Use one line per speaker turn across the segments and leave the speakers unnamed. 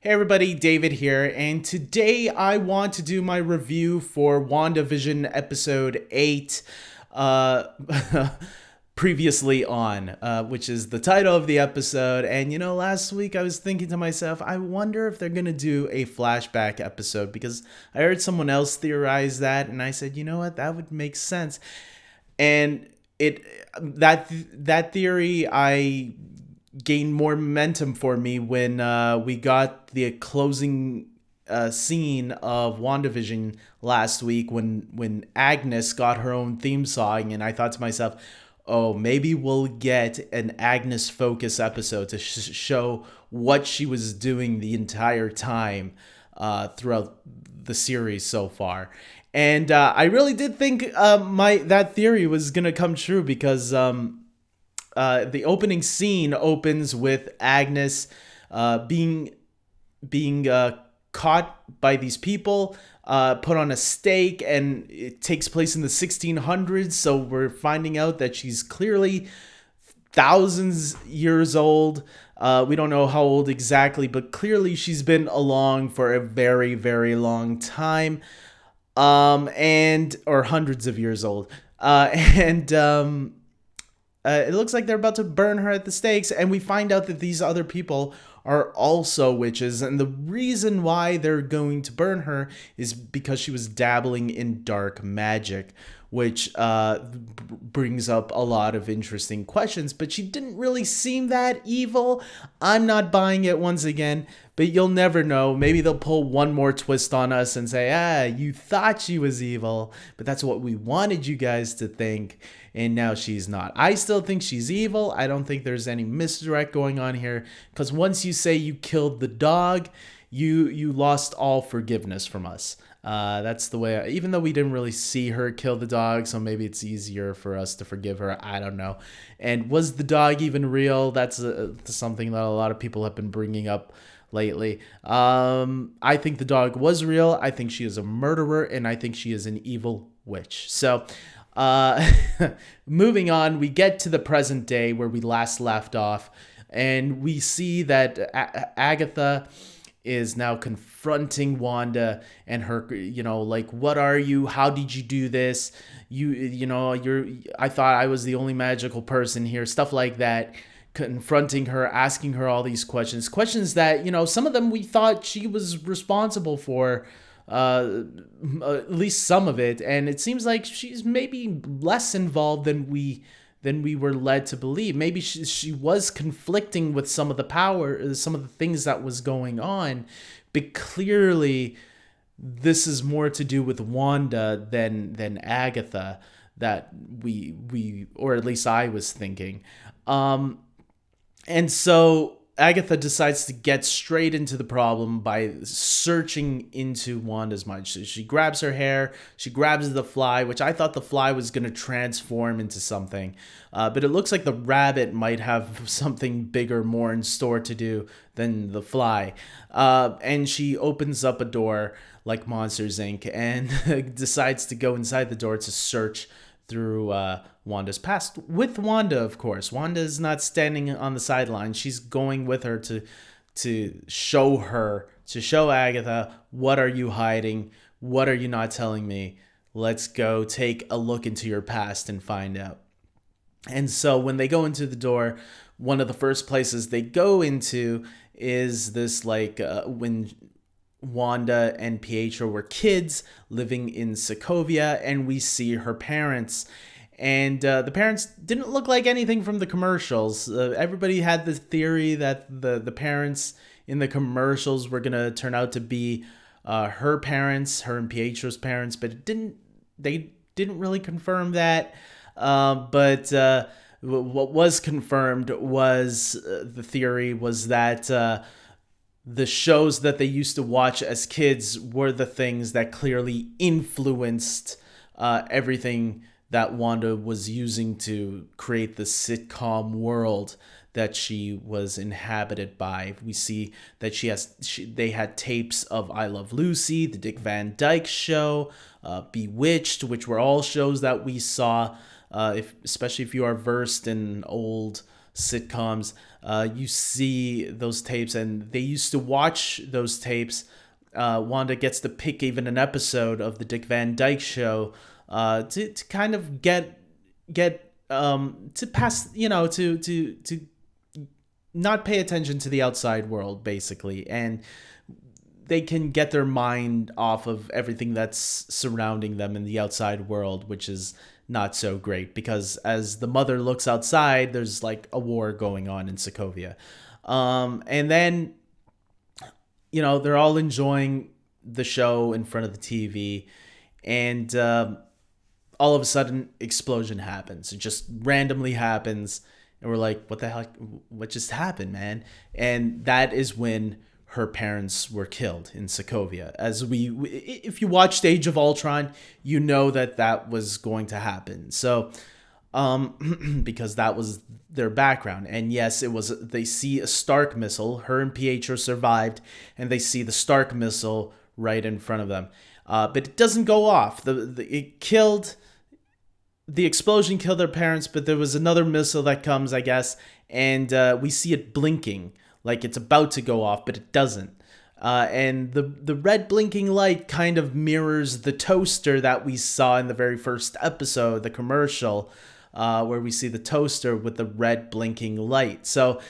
Hey everybody, David here, and today I want to do my review for WandaVision episode 8, uh, previously on, which is the title of the episode. And last week I was thinking to myself, I wonder if they're gonna do a flashback episode, because I heard someone else theorize that, and I said, you know what, that would make sense. And that theory I gained more momentum for me when we got the closing scene of WandaVision last week when Agnes got her own theme song, and I thought to myself, oh, maybe we'll get an Agnes focus episode to show what she was doing the entire time throughout the series so far. And I really did think that theory was gonna come true, because the opening scene opens with Agnes being caught by these people, put on a stake, and it takes place in the 1600s. So we're finding out that she's clearly thousands years old. We don't know how old exactly, but clearly she's been along for a very, very long time, or hundreds of years old. It looks like they're about to burn her at the stakes, and we find out that these other people are also witches, and the reason why they're going to burn her is because she was dabbling in dark magic, which brings up a lot of interesting questions. But she didn't really seem that evil. I'm not buying it once again, but you'll never know. Maybe they'll pull one more twist on us and say, you thought she was evil, but that's what we wanted you guys to think, and now she's not. I still think she's evil. I don't think there's any misdirect going on here, because once you say you killed the dog, you lost all forgiveness from us. That's the way, even though we didn't really see her kill the dog, so maybe it's easier for us to forgive her. I don't know. And was the dog even real? That's something that a lot of people have been bringing up lately. I think the dog was real. I think she is a murderer, and I think she is an evil witch. So, moving on, we get to the present day where we last left off, and we see that Agatha is now confronting Wanda and her, like, what are you? How did you do this? I thought I was the only magical person here. Stuff like that. Confronting her, asking her all these questions that, some of them we thought she was responsible for, at least some of it. And it seems like she's maybe less involved than we were led to believe. Maybe she was conflicting with some of the things that was going on, but clearly this is more to do with Wanda than Agatha, that we or at least I was thinking. And so Agatha decides to get straight into the problem by searching into Wanda's mind. She grabs her hair, she grabs the fly, which I thought the fly was going to transform into something. But it looks like the rabbit might have something bigger, more in store to do than the fly. And she opens up a door like Monsters, Inc. and decides to go inside the door to search through Wanda's past, with Wanda, of course. Wanda is not standing on the sidelines. She's going with her to show Agatha, what are you hiding? What are you not telling me? Let's go take a look into your past and find out. And so when they go into the door, one of the first places they go into is this, when Wanda and Pietro were kids living in Sokovia, and we see her parents. And the parents didn't look like anything from the commercials. Everybody had the theory that the parents in the commercials were going to turn out to be her parents, her and Pietro's parents, but they didn't really confirm that. But what was confirmed was the theory was that the shows that they used to watch as kids were the things that clearly influenced everything that Wanda was using to create the sitcom world that she was inhabited by. We see that they had tapes of I Love Lucy, the Dick Van Dyke Show, Bewitched, which were all shows that we saw if especially if you are versed in old sitcoms, you see those tapes, and they used to watch those tapes. Wanda gets to pick even an episode of the Dick Van Dyke Show to kind of get to pass, to not pay attention to the outside world, basically, and they can get their mind off of everything that's surrounding them in the outside world, which is not so great, because as the mother looks outside, there's like a war going on in Sokovia. And then, they're all enjoying the show in front of the TV, and all of a sudden, explosion happens. It just randomly happens, and we're like, what the hell? What just happened, man? And that is when her parents were killed in Sokovia. If you watched Age of Ultron, you know that was going to happen. So, because that was their background. And yes, they see a Stark missile. Her and Pietro survived, and they see the Stark missile right in front of them. But it doesn't go off. The explosion killed their parents, but there was another missile that comes, I guess, and we see it blinking like it's about to go off, but it doesn't. And the red blinking light kind of mirrors the toaster that we saw in the very first episode, the commercial, where we see the toaster with the red blinking light. So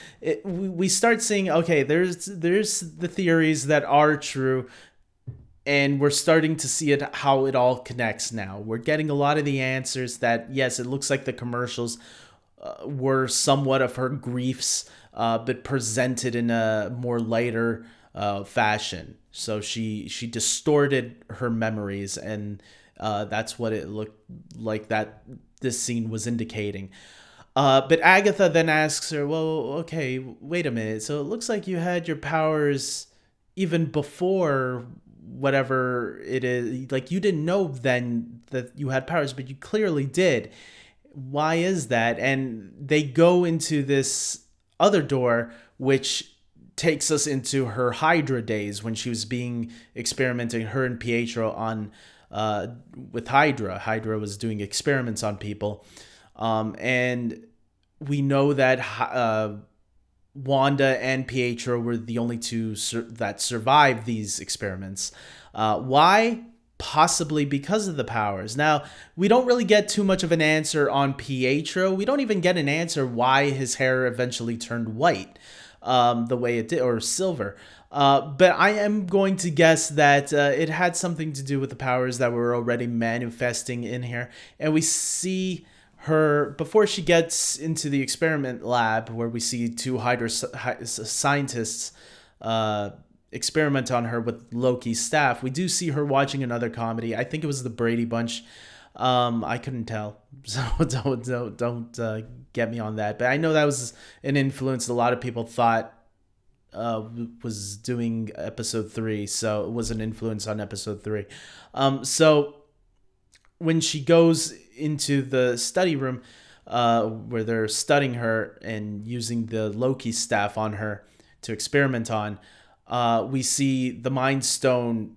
we start seeing, okay, there's the theories that are true, and we're starting to see how it all connects now. We're getting a lot of the answers that, yes, it looks like the commercials were somewhat of her griefs, but presented in a more lighter fashion. So she distorted her memories, and that's what it looked like that this scene was indicating. But Agatha then asks her, well, okay, wait a minute. So it looks like you had your powers even before whatever it is. Like, you didn't know then that you had powers, but you clearly did. Why is that? And they go into this other door, which takes us into her Hydra days, when she was experimenting, her and Pietro, on with Hydra. Hydra was doing experiments on people, and we know that Wanda and Pietro were the only two that survived these experiments. Why? Possibly because of the powers. Now, we don't really get too much of an answer on Pietro. We don't even get an answer why his hair eventually turned white, the way it did, or silver. But I am going to guess that it had something to do with the powers that were already manifesting in here. And we see her, before she gets into the experiment lab, where we see two Hydra scientists experiment on her with Loki's staff, we do see her watching another comedy. I think it was the Brady Bunch. I couldn't tell, so don't get me on that. But I know that was an influence a lot of people thought was doing episode 3, so it was an influence on episode 3. So when she goes into the study room, where they're studying her and using the Loki staff on her to experiment on, we see the Mind Stone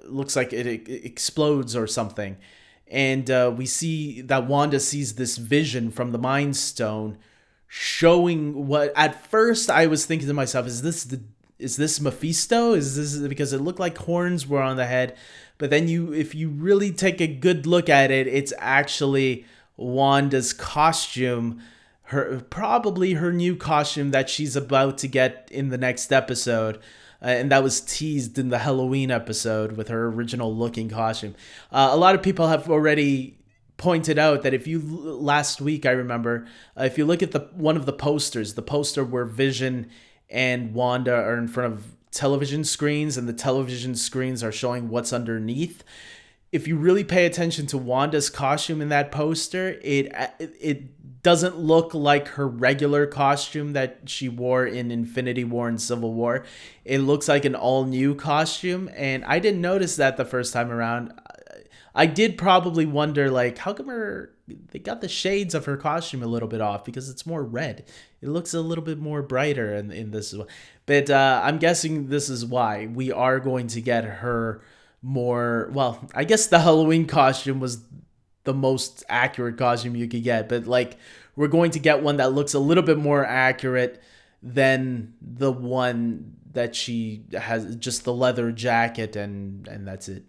looks like it explodes or something, and we see that Wanda sees this vision from the Mind Stone, showing what at first I was thinking to myself, is this Mephisto? Is this, because it looked like horns were on the head, but then if you really take a good look at it, it's actually Wanda's costume. Probably her new costume that she's about to get in the next episode, and that was teased in the Halloween episode with her original looking costume. A lot of people have already pointed out that last week, I remember, if you look at one of the posters, the poster where Vision and Wanda are in front of television screens, and the television screens are showing what's underneath. If you really pay attention to Wanda's costume in that poster, it doesn't look like her regular costume that she wore in Infinity War and Civil War. It looks like an all-new costume, and I didn't notice that the first time around. I did probably wonder, like, how come they got the shades of her costume a little bit off, because it's more red. It looks a little bit more brighter in this. But I'm guessing this is why. We are going to get her more, well, I guess the Halloween costume was the most accurate costume you could get, but like we're going to get one that looks a little bit more accurate than the one that she has, just the leather jacket, and that's it.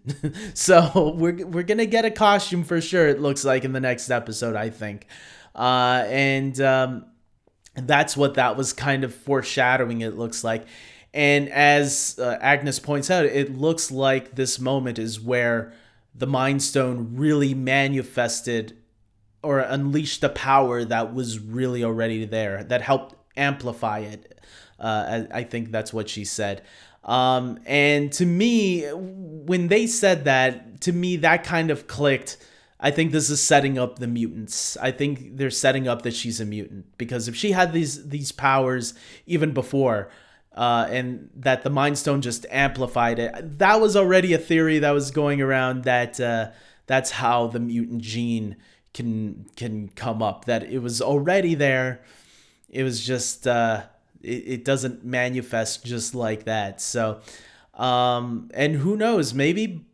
So we're gonna get a costume for sure. It looks like in the next episode, I think, and that's what that was kind of foreshadowing. It looks like, and as Agnes points out, it looks like this moment is where the Mind Stone really manifested or unleashed the power that was really already there, that helped amplify it. I think that's what she said. And to me, when they said that, to me, that kind of clicked. I think this is setting up the mutants. I think they're setting up that she's a mutant, because if she had these powers even before, and that the Mind Stone just amplified it, that was already a theory that was going around, that that's how the mutant gene can come up. That it was already there. It was just it doesn't manifest just like that. So, and who knows? Maybe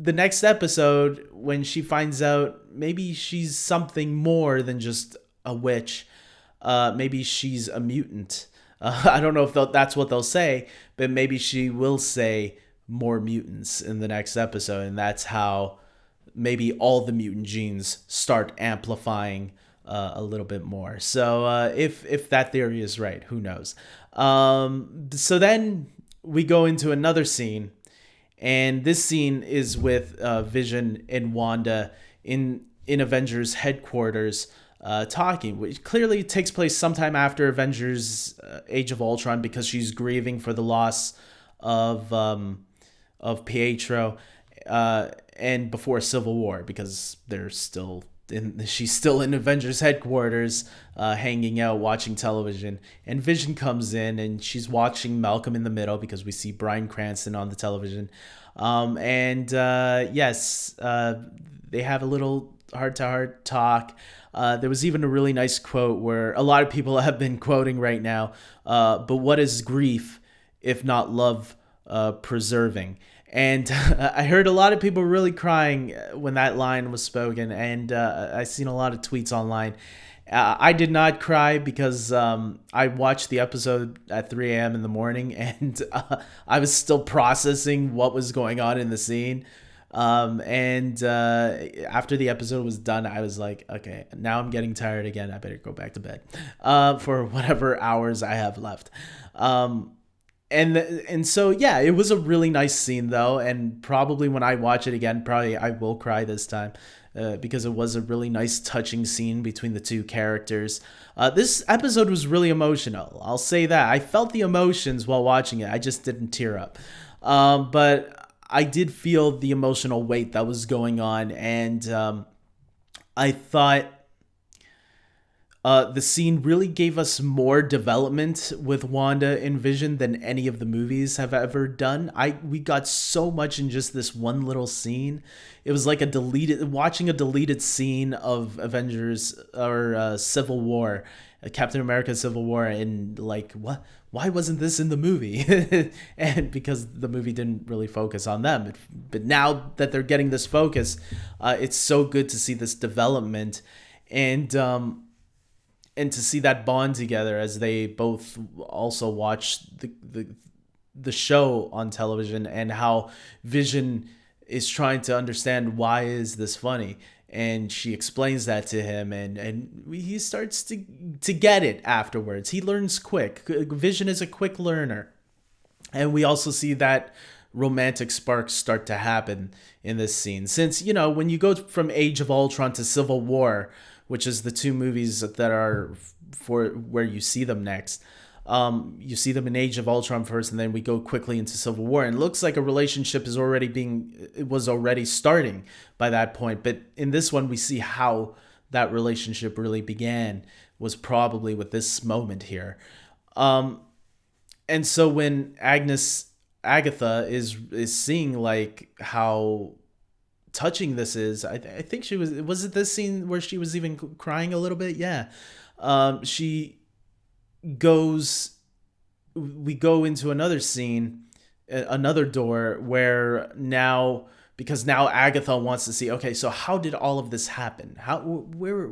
the next episode, when she finds out, maybe she's something more than just a witch. Maybe she's a mutant. I don't know if that's what they'll say, but maybe she will say more mutants in the next episode, and that's how maybe all the mutant genes start amplifying a little bit more. So if that theory is right, who knows? So then we go into another scene, and this scene is with Vision and Wanda in Avengers headquarters, talking, which clearly takes place sometime after Avengers Age of Ultron, because she's grieving for the loss of Pietro, and before Civil War, because she's still in Avengers headquarters, hanging out, watching television. And Vision comes in, and she's watching Malcolm in the Middle, because we see Bryan Cranston on the television. Yes, they have a little heart-to-heart talk. There was even a really nice quote where a lot of people have been quoting right now. But what is grief if not love preserving? And I heard a lot of people really crying when that line was spoken, and I seen a lot of tweets online. I did not cry, because I watched the episode at 3 a.m. in the morning, and I was still processing what was going on in the scene. After the episode was done, I was like, okay, now I'm getting tired again. I better go back to bed for whatever hours I have left. And so, yeah, it was a really nice scene, though, and probably when I watch it again, probably I will cry this time, because it was a really nice, touching scene between the two characters. This episode was really emotional. I'll say that. I felt the emotions while watching it. I just didn't tear up. But I did feel the emotional weight that was going on, and I thought the scene really gave us more development with Wanda and Vision than any of the movies have ever done. We got so much in just this one little scene. It was like watching a deleted scene of Avengers or Civil War, Captain America Civil War, and like, what? Why wasn't this in the movie? And because the movie didn't really focus on them. But now that they're getting this focus, it's so good to see this development, and to see that bond together as they both also watch the show on television, and how Vision is trying to understand, why is this funny? And she explains that to him, and he starts to get it afterwards. He learns quick. Vision is a quick learner. And we also see that romantic sparks start to happen in this scene. Since, when you go from Age of Ultron to Civil War, which is the two movies that are for where you see them next, you see them in Age of Ultron first, and then we go quickly into Civil War. And it looks like a relationship was already starting by that point. But in this one, we see how that relationship really began, was probably with this moment here. And so when Agatha is seeing like how touching this is, I think she was it this scene where she was even crying a little bit? Yeah. We go into another scene, another door, where now because now Agatha wants to see, okay, so how did all of this happen? Where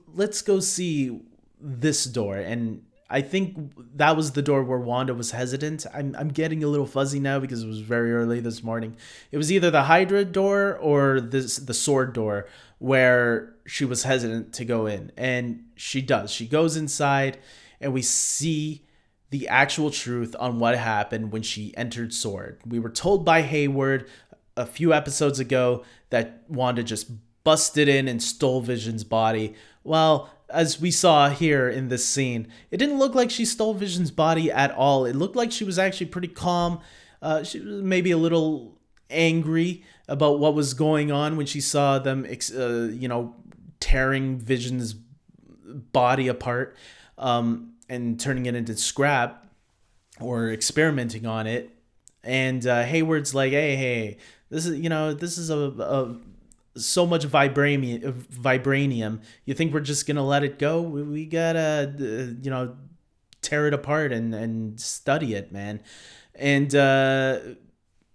let's go see this door. And I think that was the door where Wanda was hesitant. I'm getting a little fuzzy now because it was very early this morning. It was either the Hydra door or the sword door where she was hesitant to go in. And she does. She goes inside and we see the actual truth on what happened when she entered Sword. We were told by Hayward a few episodes ago that Wanda just busted in and stole Vision's body. Well, as we saw here in this scene, it didn't look like she stole Vision's body at all. It looked like she was actually pretty calm. She was maybe a little angry about what was going on when she saw them, tearing Vision's body apart and turning it into scrap or experimenting on it. And Hayward's like, hey, this is a so much vibranium. You think we're just gonna let it go? We gotta tear it apart and study it, man. And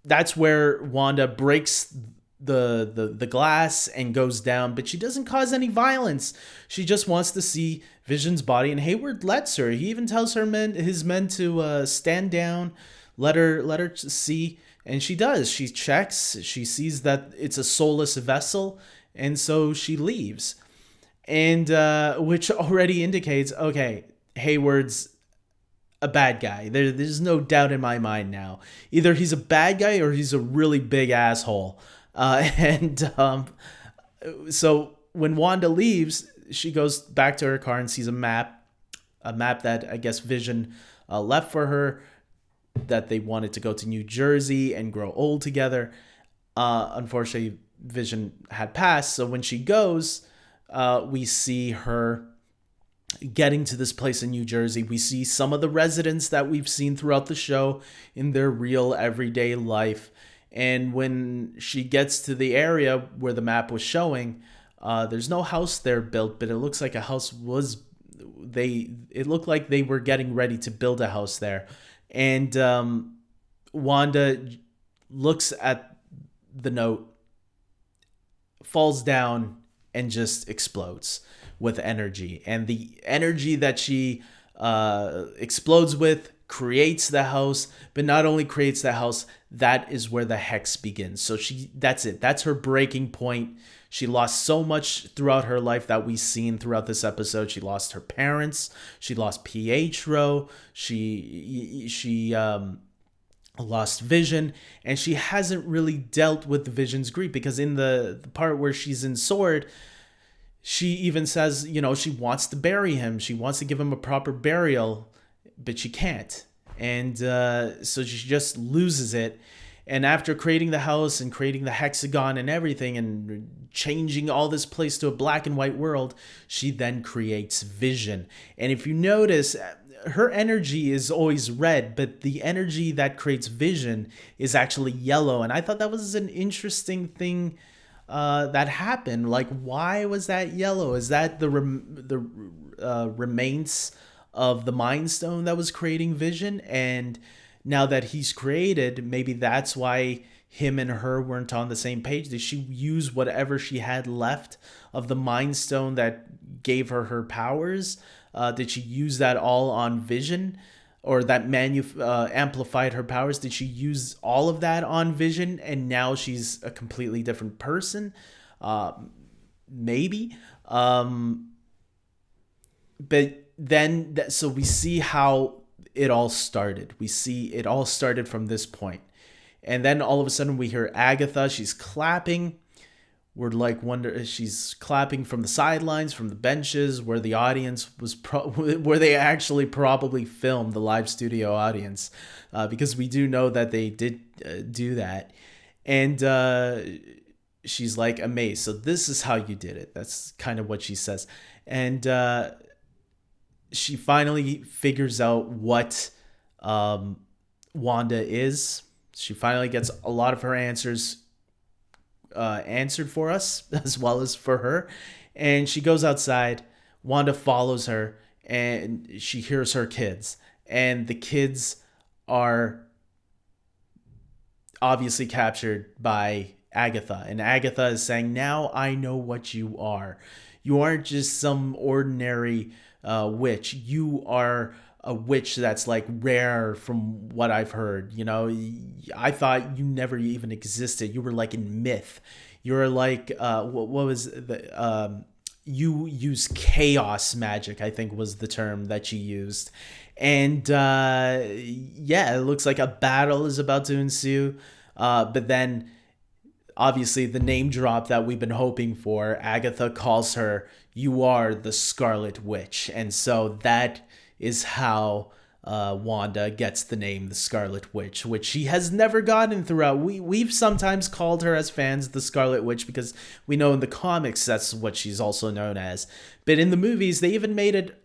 that's where Wanda breaks the glass and goes down, but she doesn't cause any violence. She just wants to see Vision's body, and Hayward lets her. He even tells his men to stand down, let her see. And she does. She checks. She sees that it's a soulless vessel, and so she leaves. And which already indicates, okay, Hayward's a bad guy. There's no doubt in my mind now. Either he's a bad guy or he's a really big asshole. So when Wanda leaves, she goes back to her car and sees a map that I guess Vision left for her, that they wanted to go to New Jersey and grow old together. Unfortunately, Vision had passed. So when she goes, we see her getting to this place in New Jersey. We see some of the residents that we've seen throughout the show in their real everyday life. And when she gets to the area where the map was showing, there's no house there built, but it looks like a house was... It looked like they were getting ready to build a house there. And Wanda looks at the note, falls down, and just explodes with energy. And the energy that she explodes with creates the house, but not only creates the house, that is where the hex begins. So that's it. That's her breaking point. She lost so much throughout her life that we've seen throughout this episode. She lost her parents. She lost Pietro. She lost Vision. And she hasn't really dealt with Vision's grief, because in the part where she's in Sword, she even says, she wants to bury him. She wants to give him a proper burial, but she can't. And so she just loses it. And after creating the house and creating the hexagon and everything and changing all this place to a black and white world, she then creates Vision. And if you notice, her energy is always red, but the energy that creates Vision is actually yellow. And I thought that was an interesting thing that happened. Like, why was that yellow? Is that the remains of the Mind Stone that was creating Vision? And now that he's created, maybe that's why him and her weren't on the same page. Did she use whatever she had left of the Mind Stone that gave her powers? Did she use that all on Vision, or that amplified her powers? Did she use all of that on Vision, and now she's a completely different person? Maybe. But then, so we see how it all started. We see it all started from this point. And then all of a sudden we hear Agatha. She's clapping. We're like, she's clapping from the sidelines, from the benches, where the audience was, where they actually probably filmed the live studio audience, because we do know that they did do that. And she's like amazed. So this is how you did it. That's kind of what she says. And she finally figures out what Wanda is. She finally gets a lot of her answers answered for us, as well as for her. And she goes outside. Wanda follows her, and she hears her kids. And the kids are obviously captured by Agatha. And Agatha is saying, now I know what you are. You aren't just some ordinary witch. You are a witch that's like rare from what I've heard. You know, I thought you never even existed. You were like in myth. You're like, what was the, you use chaos magic, I think was the term that you used. And yeah, it looks like a battle is about to ensue. But then obviously the name drop that we've been hoping for, Agatha calls her, you are the Scarlet Witch. And so that is how Wanda gets the name the Scarlet Witch, which she has never gotten throughout. We've sometimes called her as fans the Scarlet Witch because we know in the comics that's what she's also known as. But in the movies, they even made it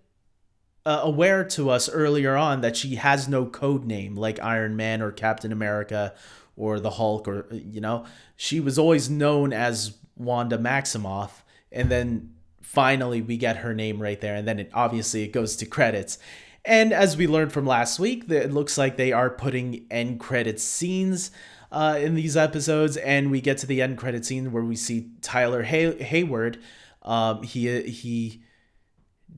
aware to us earlier on that she has no code name like Iron Man or Captain America or the Hulk, or, you know, she was always known as Wanda Maximoff. And then finally we get her name right there. And then it goes to credits. And as we learned from last week, it looks like they are putting end credit scenes in these episodes. And we get to the end credit scene where we see Tyler Hayward. He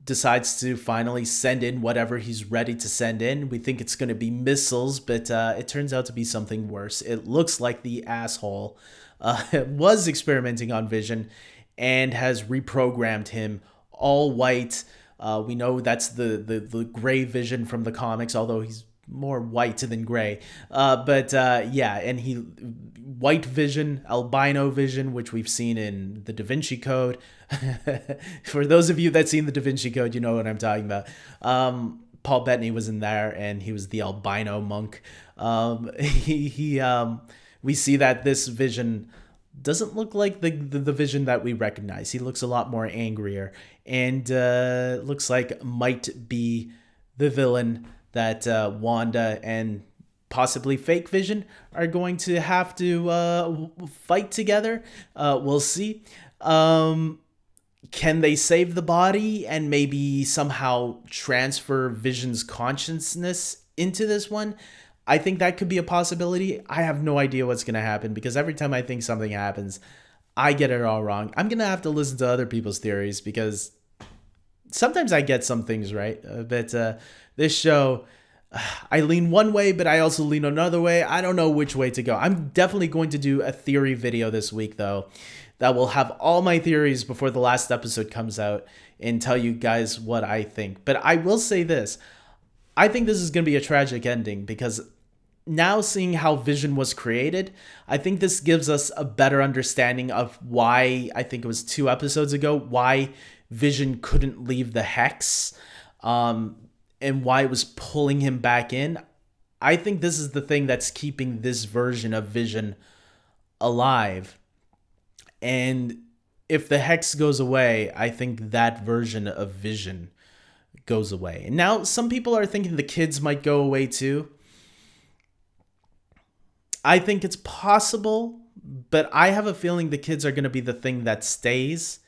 decides to finally send in whatever he's ready to send in. We think it's going to be missiles, but it turns out to be something worse. It looks like the asshole was experimenting on Vision and has reprogrammed him all white. We know that's the gray Vision from the comics, although he's more white than gray. Yeah, and he white Vision, albino Vision, which we've seen in the Da Vinci Code. For those of you that seen the Da Vinci Code, you know what I'm talking about. Paul Bettany was in there, and he was the albino monk. We see that this Vision doesn't look like the Vision that we recognize. He looks a lot more angrier, and looks like might be the villain that Wanda and possibly fake Vision are going to have to fight together. We'll see. Can they save the body and maybe somehow transfer Vision's consciousness into this one? I think that could be a possibility. I have no idea what's going to happen because every time I think something happens, I get it all wrong. I'm going to have to listen to other people's theories because sometimes I get some things right. But this show, I lean one way, but I also lean another way. I don't know which way to go. I'm definitely going to do a theory video this week, though, that will have all my theories before the last episode comes out and tell you guys what I think. But I will say this. I think this is going to be a tragic ending because now seeing how Vision was created, I think this gives us a better understanding of why, I think it was 2 episodes ago, why Vision couldn't leave the Hex, and why it was pulling him back in. I think this is the thing that's keeping this version of Vision alive. And if the Hex goes away, I think that version of Vision goes away. And now some people are thinking the kids might go away too. I think it's possible, but I have a feeling the kids are going to be the thing that stays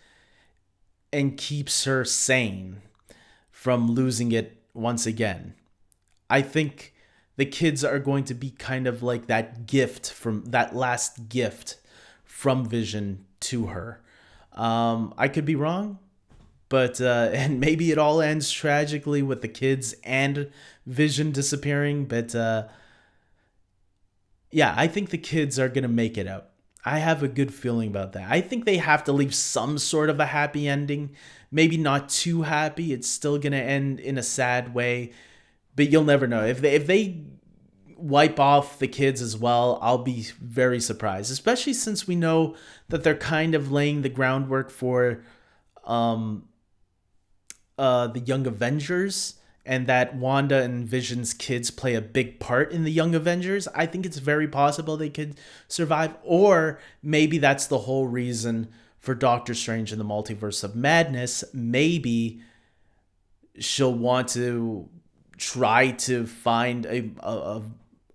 and keeps her sane from losing it once again. I think the kids are going to be kind of like that gift from that last gift from Vision to her. I could be wrong, but and maybe it all ends tragically with the kids and Vision disappearing, but yeah, I think the kids are going to make it out. I have a good feeling about that. I think they have to leave some sort of a happy ending. Maybe not too happy. It's still going to end in a sad way, but you'll never know. If they wipe off the kids as well, I'll be very surprised, especially since we know that they're kind of laying the groundwork for the Young Avengers, and that Wanda and Vision's kids play a big part in the Young Avengers. I think it's very possible they could survive, or maybe that's the whole reason for Doctor Strange in the Multiverse of Madness. Maybe she'll want to try to find a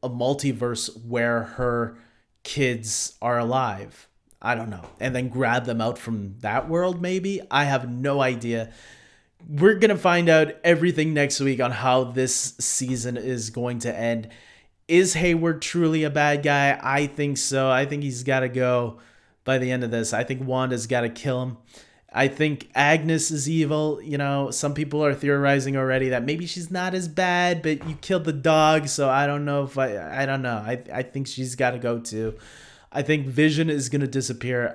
multiverse where her kids are alive. I don't know. And then grab them out from that world, maybe? I have no idea. We're going to find out everything next week on how this season is going to end. Is Hayward truly a bad guy? I think so. I think he's got to go by the end of this. I think Wanda's got to kill him. I think Agnes is evil. You know, some people are theorizing already that maybe she's not as bad, but you killed the dog, so I don't know if I don't know. I think she's got to go too. I think Vision is going to disappear.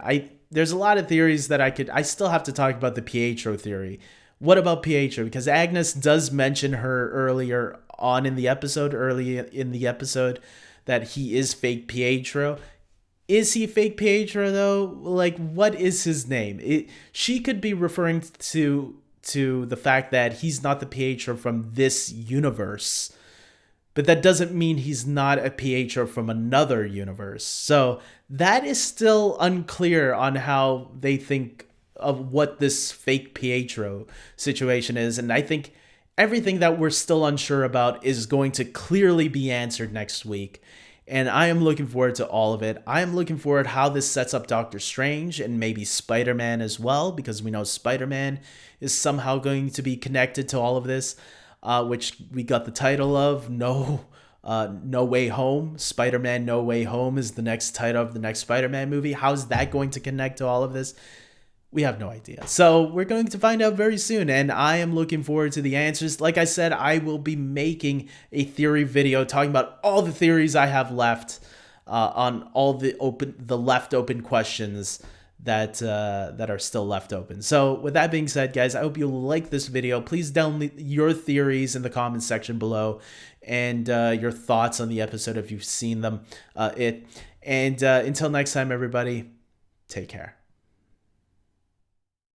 There's a lot of theories that I still have to talk about the Pietro theory. What about Pietro? Because Agnes does mention her earlier on in the episode, early in the episode, that he is fake Pietro. Is he fake Pietro though? Like, what is his name? She could be referring to the fact that he's not the Pietro from this universe, but that doesn't mean he's not a Pietro from another universe. So that is still unclear on how they think of what this fake Pietro situation is, and I think everything that we're still unsure about is going to clearly be answered next week. And I am looking forward to all of it. I am looking forward how this sets up Doctor Strange and maybe Spider-Man as well, because we know Spider-Man is somehow going to be connected to all of this, which we got the title of No Way Home. Spider-Man No Way Home is the next title of the next Spider-Man movie. How's that going to connect to all of this? We have no idea. So we're going to find out very soon, and I am looking forward to the answers. Like I said, I will be making a theory video talking about all the theories I have left on all the left open questions that are still left open. So with that being said, guys, I hope you like this video. Please download your theories in the comments section below, and your thoughts on the episode if you've seen them. And until next time, everybody, take care.